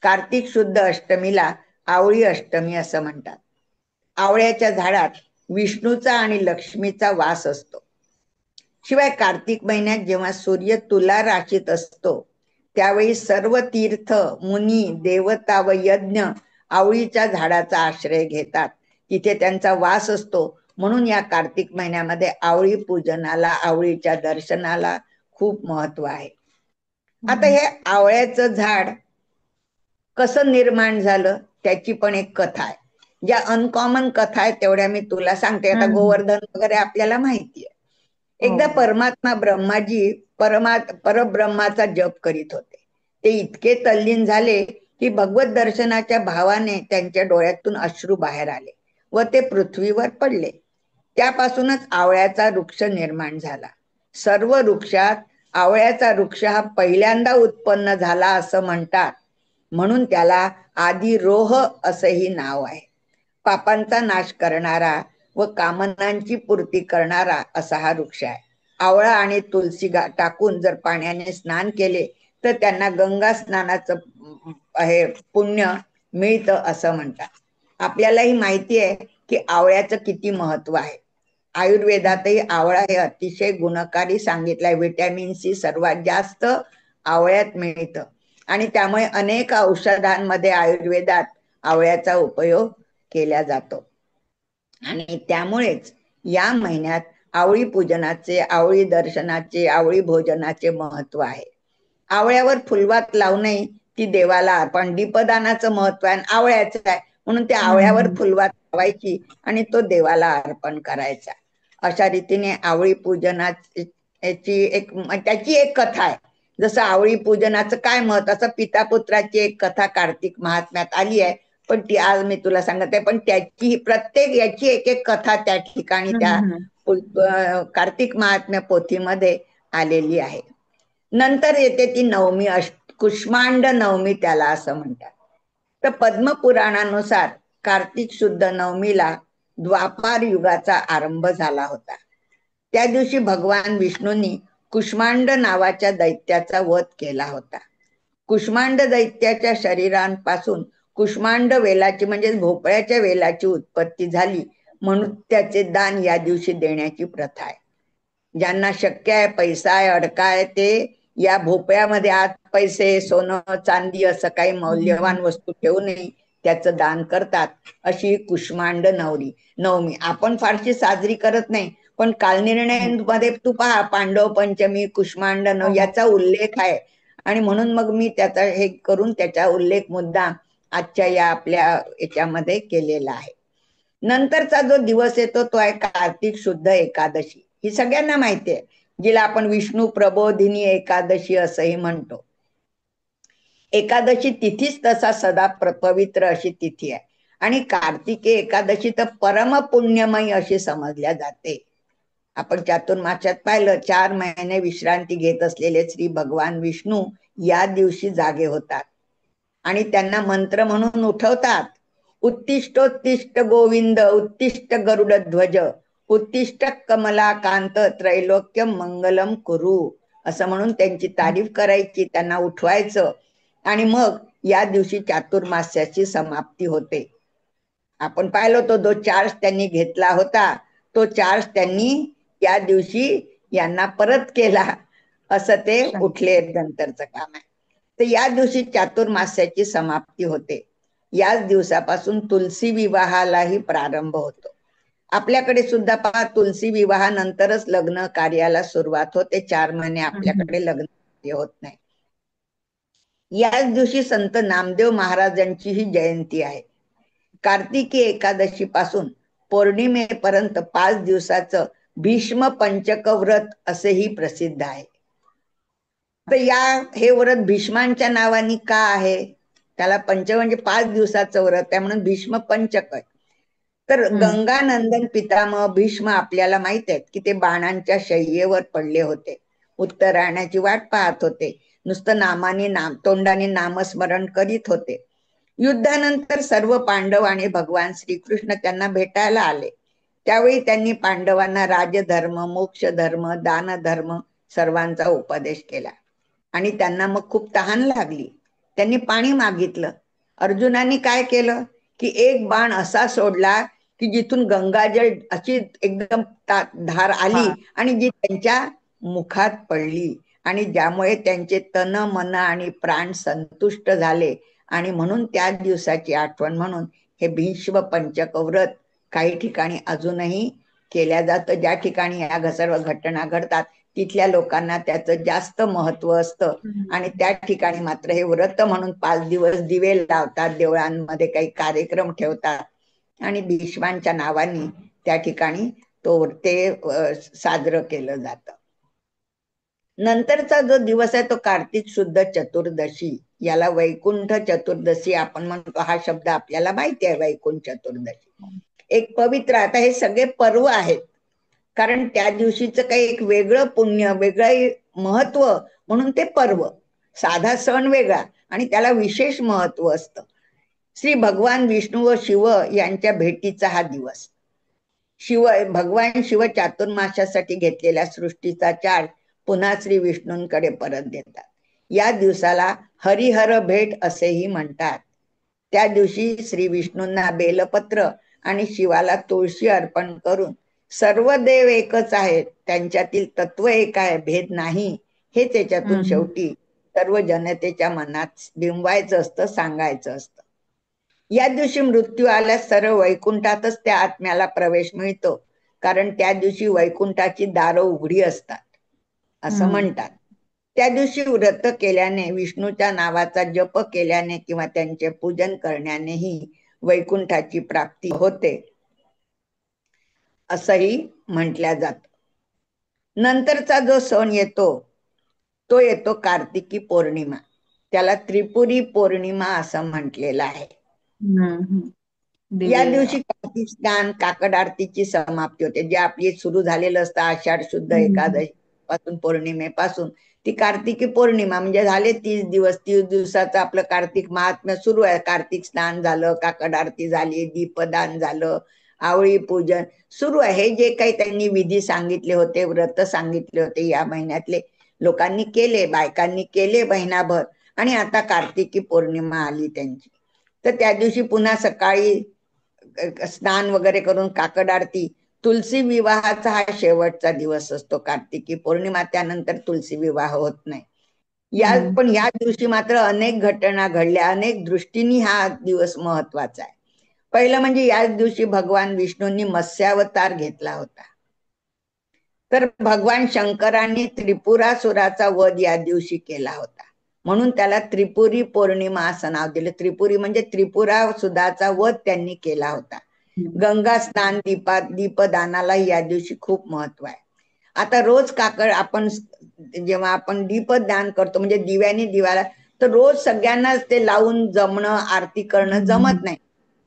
कार्तिक शुद्ध अष्टमीला आवळी अष्टमी असं म्हणतात. आवळ्याच्या झाडात विष्णूचा आणि लक्ष्मीचा वास असतो. शिवाय कार्तिक महिन्यात जेव्हा सूर्य तुला राशीत असतो त्यावेळी सर्व तीर्थ, मुनी, देवता व यज्ञ आवळीच्या झाडाचा आश्रय घेतात. तिथे त्यांचा वास असतो. म्हणून या कार्तिक महिन्यामध्ये आवळी पूजनाला, आवळीच्या दर्शनाला खूप महत्व आहे. आता हे आवळ्याचं झाड कसं निर्माण झालं त्याची पण एक कथा आहे. ज्या अनकॉमन कथा आहेत तेवढ्या मी तुला सांगते. आता हम्म. गोवर्धन वगैरे आपल्याला माहिती आहे. हो. एकदा परमात्मा ब्रह्माजी परब्रह्माचा जप करीत होते. ते इतके तल्लीन झाले की भगवत दर्शनाच्या भावाने त्यांच्या डोळ्यातून अश्रू बाहेर आले व ते पृथ्वीवर पडले. त्यापासूनच आवळ्याचा वृक्ष निर्माण झाला. सर्व वृक्षात आवळ्याचा वृक्ष हा पहिल्यांदा उत्पन्न झाला असं म्हणतात. म्हणून त्याला आदिरोह असंही नाव आहे. पापांचा नाश करणारा व कामनांची पूर्ती करणारा असा हा वृक्ष आहे. आवळा आणि तुलसी टाकून जर पाण्याने स्नान केले तर त्यांना गंगा स्नानाचं हे पुण्य मिळतं असं म्हणतात. आपल्यालाही माहिती आहे की आवळ्याचं किती महत्व आहे. आयुर्वेदातही आवळा हे अतिशय गुणकारी सांगितलंय. व्हिटॅमिन सी सर्वात जास्त आवळ्यात मिळतं आणि त्यामुळे अनेक औषधांमध्ये आयुर्वेदात आवळ्याचा उपयोग केला जातो. आणि त्यामुळेच या महिन्यात आवळी पूजनाचे, आवळी दर्शनाचे, आवळी भोजनाचे महत्व आहे. आवळ्यावर फुलवात लावणे ती देवाला अर्पण. दीपदानाचं महत्व आहे आवळ्याचं आहे म्हणून त्या आवळ्यावर हम्म. फुलवात लावायची आणि तो देवाला अर्पण करायचा. अशा रीतीने आवळी पूजनाची त्याची एक कथा आहे. जसं आवळी पूजनाचं काय महत्व, असं पिता पुत्राची एक कथा कार्तिक महात्म्यात आली आहे. पण ती आज मी तुला सांगत आहे. पण त्याची प्रत्येक याची एक एक कथा त्या ठिकाणी त्या हम्म. कार्तिक महात्म्य पोथीमध्ये आलेली आहे. नंतर येते ती नवमी, कुष्मांड नवमी त्याला असं म्हणतात. तर पद्मपुराणानुसार कार्तिक शुद्ध नवमीला द्वापार युगाचा आरंभ झाला होता. त्या दिवशी भगवान विष्णूंनी कुष्मांड नावाच्या दैत्याचा वध केला होता. कुष्मांड दैत्याच्या शरीरांपासून कुष्मांड वेलाची म्हणजे भोपळ्याच्या वेलाची उत्पत्ती झाली, म्हणून त्याचे दान या दिवशी देण्याची प्रथा आहे. ज्यांना शक्य आहे, पैसा आहे, अडका आहे, ते या भोपळ्यामध्ये आज पैसे, सोनं, चांदी असं काही मौल्यवान वस्तू ठेवूनही त्याचं दान करतात. अशी कुष्मांड नवमी आपण फारशी साजरी करत नाही, पण कालनिर्णयांमध्ये तू पहा, पांडव पंचमी, कुष्मांड हो नवमी हो. याचा उल्लेख आहे. आणि म्हणून मग मी त्याचा हे करून त्याचा उल्लेख मुद्दाम आजच्या या आपल्या याच्यामध्ये केलेला आहे. नंतरचा जो दिवस येतो तो आहे कार्तिक शुद्ध एकादशी. ही सगळ्यांना माहिती आहे, जिला आपण विष्णू प्रबोधिनी एकादशी असंही म्हणतो. एकादशी तिथीच तसा सदा पवित्र अशी तिथी आहे. आणि कार्तिकी एकादशी तर परम पुण्यमयी अशी समजल्या जाते. आपण चातुर्मास्यात पाहिलं, 4 महिने विश्रांती घेत असलेले श्री भगवान विष्णू या दिवशी जागे होतात आणि त्यांना मंत्र म्हणून उठवतात. उत्तिष्ठोत्तिष्ठ गोविंद, उत्तिष्ठ गरुड ध्वज, उत्तिष्ठ कमलाकांत, त्रैलोक्यम मंगलम कुरु, असं म्हणून त्यांची तारीफ करायची, त्यांना उठवायचं. आणि मग या दिवशी चातुर्मास्याची समाप्ती होते. आपण पाहिलो तो जो चार्ज त्यांनी घेतला होता, तो चार्ज त्यांनी या दिवशी यांना परत केला, असं ते उठले नंतरचं काम आहे. तर या दिवशी चातुर्मास्याची समाप्ती होते. याच दिवसापासून तुलसी विवाहालाही प्रारंभ होतो. आपल्याकडे सुद्धा पहा, तुलसी विवाहानंतरच लग्न कार्याला सुरुवात होते. 4 महिने आपल्याकडे लग्न कार्य होत नाही. याच दिवशी संत नामदेव महाराजांची ही जयंती आहे. कार्तिकी एकादशी पासून पौर्णिमेपर्यंत 5 दिवसाचं भीष्म पंचक व्रत असेही प्रसिद्ध आहे. तर हे व्रत भीष्मांच्या नावाने का आहे? त्याला पंच म्हणजे 5 दिवसाचं व्रत आहे, म्हणून भीष्म पंचक आहे. तर गंगानंदन पितामह भीष्म आपल्याला माहित आहेत की ते बाणांच्या शय्येवर पडले होते, उत्तरायणाची वाट पाहत होते, नुसतं तोंडाने नामस्मरण करीत होते. युद्धानंतर सर्व पांडव आणि भगवान श्रीकृष्ण त्यांना भेटायला आले. त्यावेळी त्यांनी पांडवांना राजधर्म, मोक्षधर्म, दानधर्म सर्वांचा उपदेश केला. आणि त्यांना मग खूप तहान लागली. त्यांनी पाणी मागितलं. अर्जुनाने काय केलं की एक बाण असा सोडला की जिथून गंगाजल अशी एकदम धार आली आणि जी त्यांच्या मुखात पडली, आणि ज्यामुळे त्यांचे तन, मन आणि प्राण संतुष्ट झाले. आणि म्हणून त्या दिवसाची आठवण म्हणून हे भीष्म पंचक व्रत काही ठिकाणी अजूनही केल्या जातं. ज्या ठिकाणी या सर्व घटना घडतात तिथल्या लोकांना त्याचं जास्त महत्व असतं. आणि त्या ठिकाणी मात्र हे व्रत म्हणून 5 दिवस दिवे लावतात, देवळांमध्ये काही कार्यक्रम ठेवतात आणि भीष्मांच्या नावाने त्या ठिकाणी ते साजरं केलं जातं. नंतरचा जो दिवस आहे तो कार्तिक शुद्ध चतुर्दशी, याला वैकुंठ चतुर्दशी आपण म्हणतो. हा शब्द आपल्याला माहिती आहे, वैकुंठ चतुर्दशी. एक पवित्र, आता हे सगळे पर्व आहेत कारण त्या दिवशीचं काही एक वेगळं पुण्य, वेगळं महत्व म्हणून ते पर्व. साधा सण वेगळा आणि त्याला विशेष महत्व असतं. श्री भगवान विष्णू व शिव यांच्या भेटीचा हा दिवस. भगवान शिव चातुर्मास्यासाठी घेतलेल्या सृष्टीचा चार्ज पुन्हा श्री विष्णूंकडे परत देतात. या दिवसाला हरिहर भेट असेही म्हणतात. त्या दिवशी श्री विष्णूंना बेलपत्र आणि शिवाला तुळशी अर्पण करून सर्व देव एकच आहेत, त्यांच्यातील तत्व एक आहे, भेद नाही, हे त्याच्यातून शेवटी सर्व जनतेच्या मनात बिंबवायचं असतं, सांगायचं असतं. या दिवशी मृत्यू आल्यास सर्व वैकुंठातच त्या आत्म्याला प्रवेश मिळतो, कारण त्या दिवशी वैकुंठाची दारं उघडी असतात असं म्हणतात. त्या दिवशी व्रत केल्याने, विष्णूच्या नावाचा जप केल्याने किंवा त्यांचे पूजन करण्यानेही वैकुंठाची प्राप्ती होते असंही म्हटल्या जात. नंतरचा जो सण येतो तो येतो कार्तिकी पौर्णिमा. त्याला त्रिपुरी पौर्णिमा असं म्हटलेलं आहे. या दिवशी कार्तिक स्नान, काकड आरतीची समाप्ती होते. जे आपली सुरू झालेलं असतं आषाढ शुद्ध एकादशी पासून, पौर्णिमेपासून ती कार्तिकी पौर्णिमा म्हणजे झाले 30 दिवस. 30 दिवसाचं आपलं कार्तिक महात्म्य सुरू आहे. कार्तिक स्नान झालं, काकड आरती झाली, दीपदान झालं, आवळी पूजन सुरू आहे. हे जे काही त्यांनी विधी सांगितले होते, व्रत सांगितले होते, या महिन्यातले लोकांनी केले, बायकांनी केले महिनाभर. आणि आता कार्तिकी पौर्णिमा आली त्यांची. तर त्या दिवशी पुन्हा सकाळी स्नान वगैरे करून काकड आरती. तुलसी विवाहाचा हा शेवटचा दिवस असतो. कार्तिकी पौर्णिमा त्यानंतर तुलसी विवाह होत नाही. हम्म. पण ह्या दिवशी मात्र अनेक घटना घडल्या, अनेक दृष्टींनी हा दिवस महत्वाचा आहे. पहिलं म्हणजे याच दिवशी भगवान विष्णूंनी मत्स्यावतार घेतला होता. तर भगवान शंकरांनी त्रिपुरासुराचा वध या दिवशी केला होता, म्हणून त्याला त्रिपुरी पौर्णिमा असं नाव दिलं. त्रिपुरी म्हणजे त्रिपुरासुराचा वध त्यांनी केला होता. गंगा स्नान, दीपदानाला या दिवशी खूप महत्व आहे. आता रोज आपण जेव्हा आपण दीपदान करतो म्हणजे दिव्याने दिवाला, तर रोज सगळ्यांनाच ते लावून जमणं, आरती करणं जमत नाही.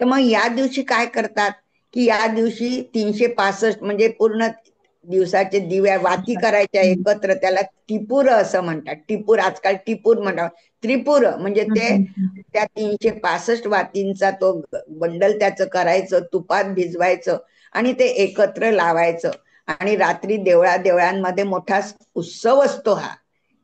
तर मग या दिवशी काय करतात की या दिवशी 365 म्हणजे पूर्ण दिवसाचे दिव्या वाती करायच्या एकत्र, त्याला टिपूर असं म्हणतात. टिपूर, आजकाल टिपूर म्हणतात. त्रिपुर म्हणजे ते त्या 365 वातींचा तो बंडल त्याचं करायचं, तुपात भिजवायचं आणि ते एकत्र लावायचं. आणि रात्री देवळांमध्ये मोठा उत्सव असतो हा.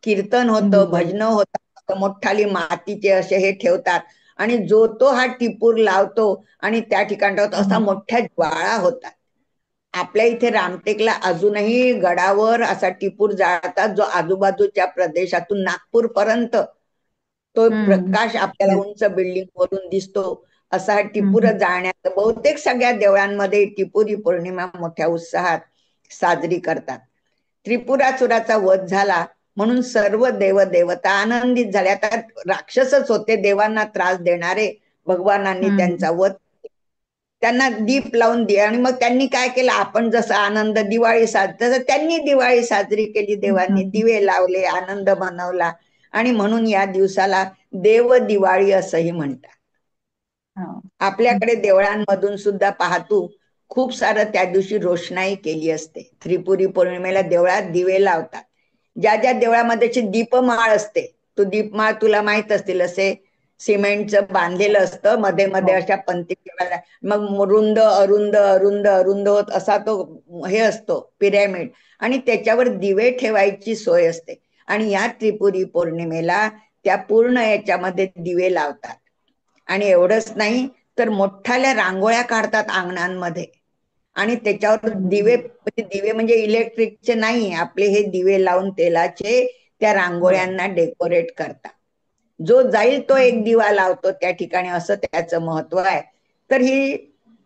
कीर्तन होतं, भजन होतात, मोठाली मातीचे असे हे ठेवतात आणि जो तो हा टिपूर लावतो आणि त्या ठिकाणी असा मोठ्या ज्वाळा होतात. आपल्या इथे रामटेकला अजूनही गडावर असा टिपूर जाळतात, जो आजूबाजूच्या प्रदेशातून नागपूर पर्यंत तो प्रकाश आपल्याला उंच बिल्डिंग वरून दिसतो. असा टिपूर जाळण्यात बहुतेक सगळ्या देवळांमध्ये टिपुरी पौर्णिमा मोठ्या उत्साहात साजरी करतात. त्रिपुरासुराचा वध झाला म्हणून सर्व देवदेवता आनंदित झाले. आता राक्षसच होते देवांना त्रास देणारे, भगवानांनी त्यांचा वध, त्यांना दीप लावून दिले. आणि मग त्यांनी काय केलं, आपण जसा आनंद दिवाळी तसं त्यांनी दिवाळी साजरी केली. देवांनी दिवे लावले, आनंद मनवला आणि म्हणून या दिवसाला देव दिवाळी असंही म्हणतात. आपल्याकडे देवळांमधून सुद्धा पाहतो खूप सारं त्या दिवशी रोषणाई केली असते. त्रिपुरी पौर्णिमेला देवळात दिवे लावतात. ज्या ज्या देवळामध्ये दीपमाळ असते, तो दीपमाळ तुला माहित असतील, असे सिमेंटचं बांधलेलं असतं, मध्ये मध्ये अशा पंक्ती ठेवायला, मग रुंद अरुंद अरुंद अरुंद होत असा तो हे असतो पिरॅमिड, आणि त्याच्यावर दिवे ठेवायची सोय असते. आणि या त्रिपुरी पौर्णिमेला त्या पूर्ण याच्यामध्ये दिवे लावतात. आणि एवढंच नाही तर मोठाल्या रांगोळ्या काढतात अंगणांमध्ये आणि त्याच्यावर दिवे म्हणजे इलेक्ट्रिकचे नाही, आपले हे दिवे लावून तेलाचे त्या रांगोळ्यांना डेकोरेट करतात. जो जाईल तो एक दिवा लावतो त्या ठिकाणी, असं त्याचं महत्व आहे. तर ही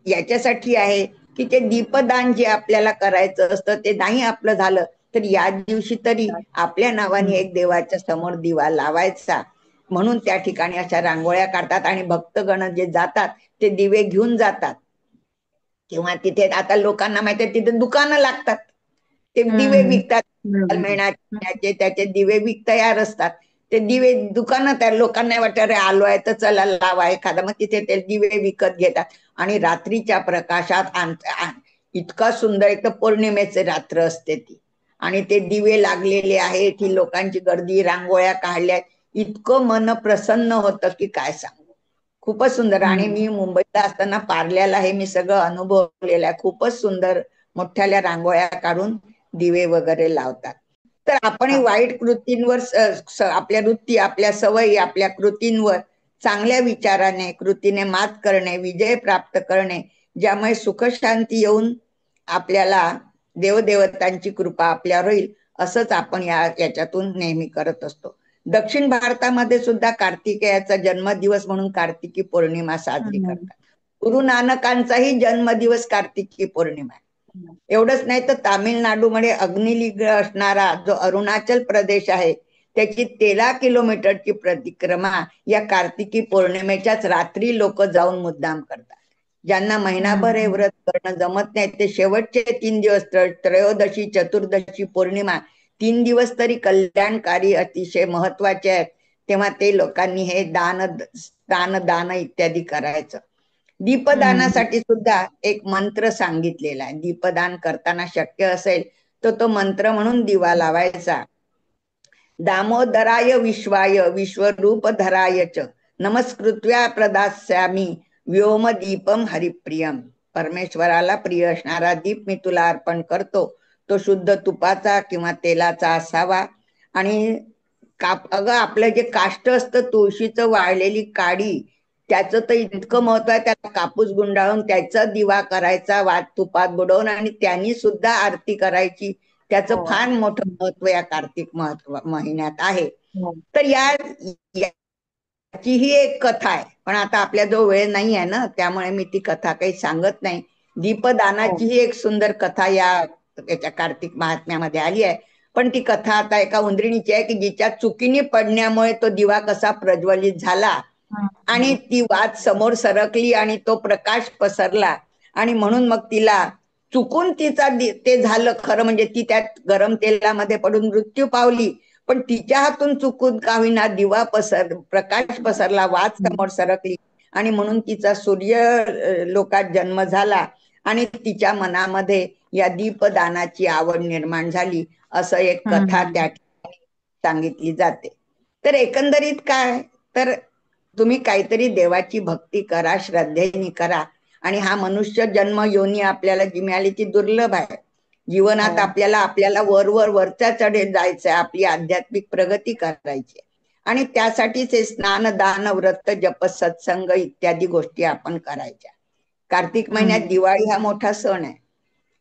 याच्यासाठी आहे की ते दीपदान जे आपल्याला करायचं असतं ते नाही आपलं झालं तर या दिवशी तरी आपल्या नावाने एक देवाच्या समोर दिवा लावायचा, म्हणून त्या ठिकाणी अशा रांगोळ्या काढतात. आणि भक्तगण जे जातात ते दिवे घेऊन जातात. किंवा तिथे आता लोकांना माहिती आहे तिथे दुकानं लागतात, ते दिवे विकतात, महिन्याचे त्याचे दिवे तयार असतात. ते दिवे दुकानं त्या लोकांना वाटतं अरे आलोय तर चला लावा एखादा, मग तिथे ते दिवे विकत घेतात आणि रात्रीच्या प्रकाशात इतका सुंदर, एक तर पौर्णिमेचे रात्र असते ती, आणि ते दिवे लागलेले आहेत, ही लोकांची गर्दी, रांगोळ्या काढल्यात, इतकं मन प्रसन्न होतं की काय सांगू. खूपच सुंदर. आणि मी मुंबईला असताना पार्ल्याला हे मी सगळं अनुभवलेलं आहे. खूपच सुंदर मोठ्याल्या रांगोळ्या काढून दिवे वगैरे लावतात. तर आपण वाईट कृतींवर आपल्या वृत्ती, आपल्या सवयी, आपल्या कृतींवर चांगल्या विचाराने, कृतीने मात करणे, विजय प्राप्त करणे, ज्यामुळे सुख शांती येऊन आपल्याला देवदेवतांची कृपा आपल्यावर होईल, असंच आपण याच्यातून नेहमी करत असतो. दक्षिण भारतामध्ये सुद्धा कार्तिकेयाचा जन्मदिवस म्हणून कार्तिकी पौर्णिमा साजरी करतात. गुरु नानकांचाही जन्मदिवस कार्तिकी पौर्णिमा आहे. एवढंच नाही तर तामिळनाडूमध्ये अग्निलिंग असणारा जो अरुणाचल प्रदेश आहे, त्याची 13 किलोमीटरची परिक्रमा या कार्तिकी पौर्णिमेच्याच रात्री लोक जाऊन मुद्दाम करतात. ज्यांना महिनाभर हे व्रत करणं जमत नाही ते शेवटचे 3 दिवस, त्रयोदशी, चतुर्दशी, पौर्णिमा, 3 दिवस तरी कल्याणकारी, अतिशय महत्वाचे आहेत. तेव्हा ते लोकांनी हे दान इत्यादी करायचं. दीपदानासाठी सुद्धा एक मंत्र सांगितलेला आहे. दीपदान करताना शक्य असेल तर तो मंत्र म्हणून दिवा लावायचा. दामोदराय विश्वाय विश्वरूपधराय च नमस्कृत्या प्रदास्यामी व्योम दीपम हरिप्रियम. परमेश्वराला प्रिय असणारा दीप मी तुला अर्पण करतो. तो शुद्ध तुपाचा किंवा तेलाचा असावा. आणि अगं आपलं जे काष्ट असतं तुळशीचं, वाळलेली काडी, त्याचं तर ते इतकं महत्व आहे, त्याला कापूस गुंडाळून त्याचा दिवा करायचा, वात तुपात बुडवून, आणि त्यांनी सुद्धा आरती करायची. त्याचं हो. फार मोठं महत्व या कार्तिक महिन्यात आहे. हो. तर याचीही एक कथा आहे, पण आता आपल्याजवळ वेळ नाही आहे ना, त्यामुळे मी ती कथा काही सांगत नाही. हो. दीपदानाचीही एक सुंदर कथा याच्या कार्तिक महात्म्यामध्ये आली आहे. पण ती कथा आता एका उंदरिणीची आहे, की जिच्या चुकीने पडण्यामुळे तो दिवा कसा प्रज्वलित झाला हं, आणि हं, ती वात समोर सरकली आणि तो प्रकाश पसरला, आणि म्हणून मग तिला चुकून ते झालं खरं म्हणजे, ती त्यात गरम तेलामध्ये पडून मृत्यू पावली. पण तिच्या हातून चुकून का होईना दिवा प्रकाश पसरला, वात हं, समोर सरकली, आणि म्हणून तिचा सूर्य लोकात जन्म झाला, आणि तिच्या मनामध्ये या दीपदानाची आवड निर्माण झाली, असं एक कथा त्या हं. ठिकाणी सांगितली जाते. तर एकंदरीत काय, तर तुम्ही काहीतरी देवाची भक्ती करा, श्रद्धेने करा. आणि हा मनुष्य जन्म योनी आपल्याला जी मिळाली ती दुर्लभ आहे. हो. जीवनात आपल्याला वरच्या चढे जायचंय, आपली आध्यात्मिक प्रगती करायची, आणि त्यासाठीच हे स्नान, दान, व्रत, जप, सत्संग इत्यादी गोष्टी आपण करायच्या. कार्तिक महिन्यात हं, दिवाळी हा मोठा सण आहे.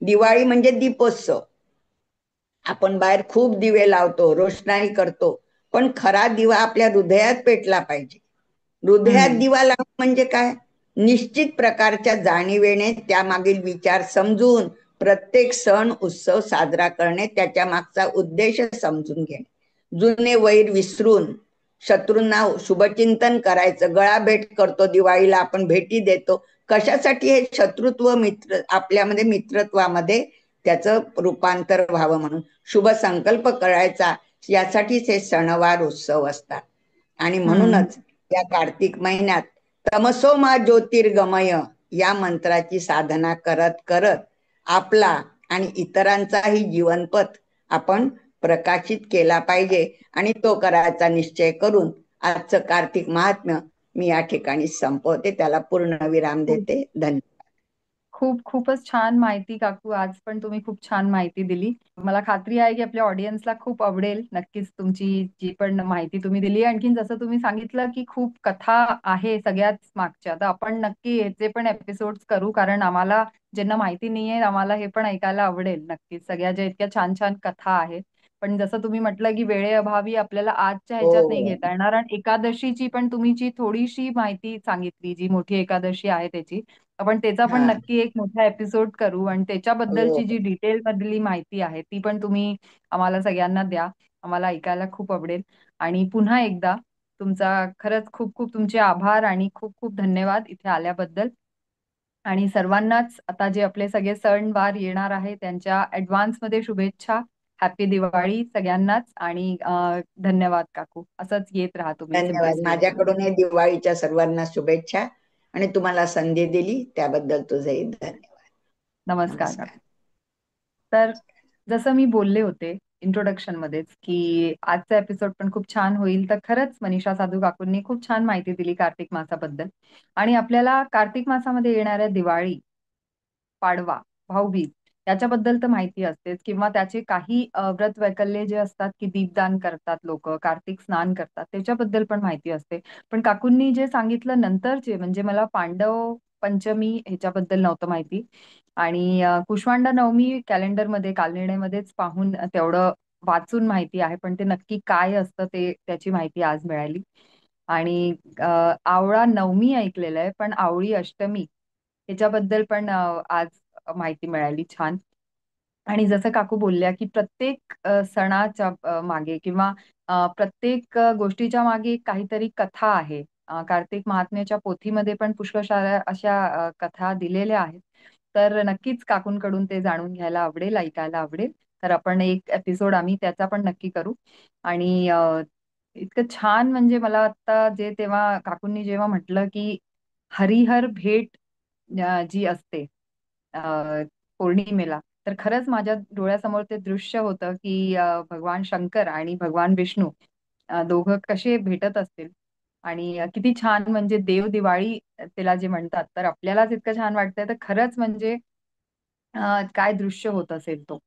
दिवाळी म्हणजे दीपोत्सव. आपण बाहेर खूप दिवे लावतो, रोषणाई करतो, पण खरा दिवा आपल्या हृदयात पेटला पाहिजे. हृदयात हं, दिवा लावणं म्हणजे काय? निश्चित प्रकारच्या जाणीवेने त्यामागील विचार समजून प्रत्येक सण उत्सव साजरा करणे, त्याच्या मागचा उद्देश समजून घेणे, जुने वैर विसरून शत्रूंना शुभचिंतन करायचं. गळा भेट करतो दिवाळीला, आपण भेटी देतो. कशासाठी? हे शत्रुत्व आपल्यामध्ये मित्रत्वामध्ये त्याचं रूपांतर व्हावं म्हणून, शुभ संकल्प करायचा, यासाठीच हे सणवार उत्सव असतात. आणि हं. म्हणूनच या कार्तिक महिन्यात तमसो मा ज्योतिर्गमय या मंत्राची साधना करत करत आपला आणि इतरांचाही जीवनपथ आपण प्रकाशित केला पाहिजे, आणि तो करायचा निश्चय करून आजचं कार्तिक महात्म्य मी या ठिकाणी संपवते, त्याला पूर्ण विराम खूप देते. धन्यवाद. खूपच छान माहिती काकू. आज पण तुम्ही खूप छान माहिती दिली. मला खात्री आहे की आपल्या ऑडियन्सला खूप आवडेल नक्कीच तुमची जी पण माहिती तुम्ही दिली. आणखीन जसं तुम्ही सांगितलं की खूप कथा आहे सगळ्याच मागच्या, तर आपण नक्की याचे पण एपिसोड्स करू, कारण आम्हाला ज्यांना माहिती नाहीये आम्हाला हे पण ऐकायला आवडेल नक्कीच, सगळ्या ज्या इतक्या छान छान कथा आहेत. पण जसं तुम्ही म्हटलं की वेळेअभावी आपल्याला आजच्या ह्याच्यात नाही हो, घेता येणार, आणि एकादशीची पण तुम्ही जी थोडीशी माहिती सांगितली, जी मोठी एकादशी आहे त्याची, आपण त्याचा पण हा, नक्की एक मोठा एपिसोड करू, आणि हो, त्याच्याबद्दलची जी डिटेल मधली माहिती आहे ती पण तुम्ही आम्हाला सगळ्यांना द्या. आम्हाला ऐकायला खूप आवडेल. आणि पुन्हा एकदा तुमचा खरंच खूप खूप तुमचे आभार आणि खूप खूप धन्यवाद इथे आल्याबद्दल. आणि सर्वांनाच आता जे आपले सगळे सण वार येणार आहे त्यांच्या ऍडव्हान्स मध्ये शुभेच्छा. हॅपी दिवाळी सगळ्यांनाच, आणि धन्यवाद काकू. असंच येत राहा तुम्ही सिम्पल धन्यवाद. स्पिरिच्युअल. माझ्याकडून हे दिवाळीच्या सर्वांना शुभेच्छा, आणि तुम्हाला संधी दिली त्याबद्दल तुझेही धन्यवाद. नमस्कार नमस्कार. काकू. तर जसं मी बोलले होते इंट्रोडक्शन मध्येच की आजचा एपिसोड पण खूप छान होईल, तर खरंच मनीषा साधू काकूंनी खूप छान माहिती दिली कार्तिक मासाबद्दल. आणि आपल्याला कार्तिक मासामध्ये येणाऱ्या दिवाळी, पाडवा, भाऊबीज याच्याबद्दल तर माहिती असतेच, किंवा त्याचे काही व्रत वैकल्ये जे असतात की दीपदान करतात लोक, कार्तिक स्नान करतात, त्याच्याबद्दल पण माहिती असते. पण काकूंनी जे सांगितलं नंतरचे, म्हणजे मला पांडव पंचमी ह्याच्याबद्दल नव्हतं माहिती. आणि कुष्मांडा नवमी कॅलेंडरमध्ये कालनिर्णयमध्येच पाहून तेवढं वाचून माहिती आहे, पण ते नक्की काय असतं ते त्याची माहिती आज मिळाली. आणि आवळा नवमी ऐकलेलं आहे, पण आवळी अष्टमी ह्याच्याबद्दल पण आज माहिती मिळाली छान. आणि जसं काकू बोलल्या की प्रत्येक सणाच्या मागे, किंवा प्रत्येक गोष्टीच्या मागे काहीतरी कथा आहे. कार्तिक महात्म्याच्या पोथीमध्ये पण पुष्कळ अशा कथा दिलेल्या आहेत. तर नक्कीच काकूंकडून ते जाणून घ्यायला आवडेल, ऐकायला आवडेल. तर आपण एक एपिसोड आम्ही त्याचा पण नक्की करू. आणि इतकं छान, म्हणजे मला आता जे तेव्हा काकूंनी जेव्हा म्हटलं की हरिहर भेट जी असते अ, पौर्णिमेला, तर खरंच माझ्या डोळ्यासमोर ते दृश्य होतं की भगवान शंकर आणि भगवान विष्णू दोघं कसे भेटत असतील. आणि किती छान, म्हणजे देव दिवाळी त्याला जे म्हणतात, तर आपल्यालाच इतकं छान वाटतंय, तर खरंच म्हणजे काय दृश्य होत असेल तो.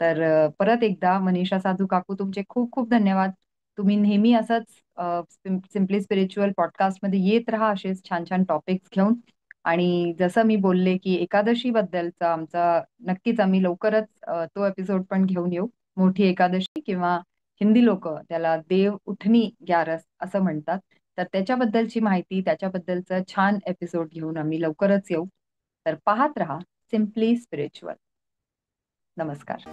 तर परत एकदा मनीषा साधू काकू तुमचे खूप खूप धन्यवाद. तुम्ही नेहमी असंच सिम्पली स्पिरिच्युअल पॉडकास्टमध्ये येत राहा असेच छान छान टॉपिक्स घेऊन. आणि जसं मी बोलले की एकादशी बद्दलचा आमचा नक्कीच आम्ही लवकरच तो एपिसोड पण घेऊन येऊ. मोठी एकादशी किंवा हिंदी लोक त्याला देव उठणी ग्यारस असं म्हणतात. तर त्याच्याबद्दलची माहिती त्याच्याबद्दलचं छान एपिसोड घेऊन आम्ही लवकरच येऊ. तर पाहत रहा सिम्पली स्पिरिच्युअल. नमस्कार.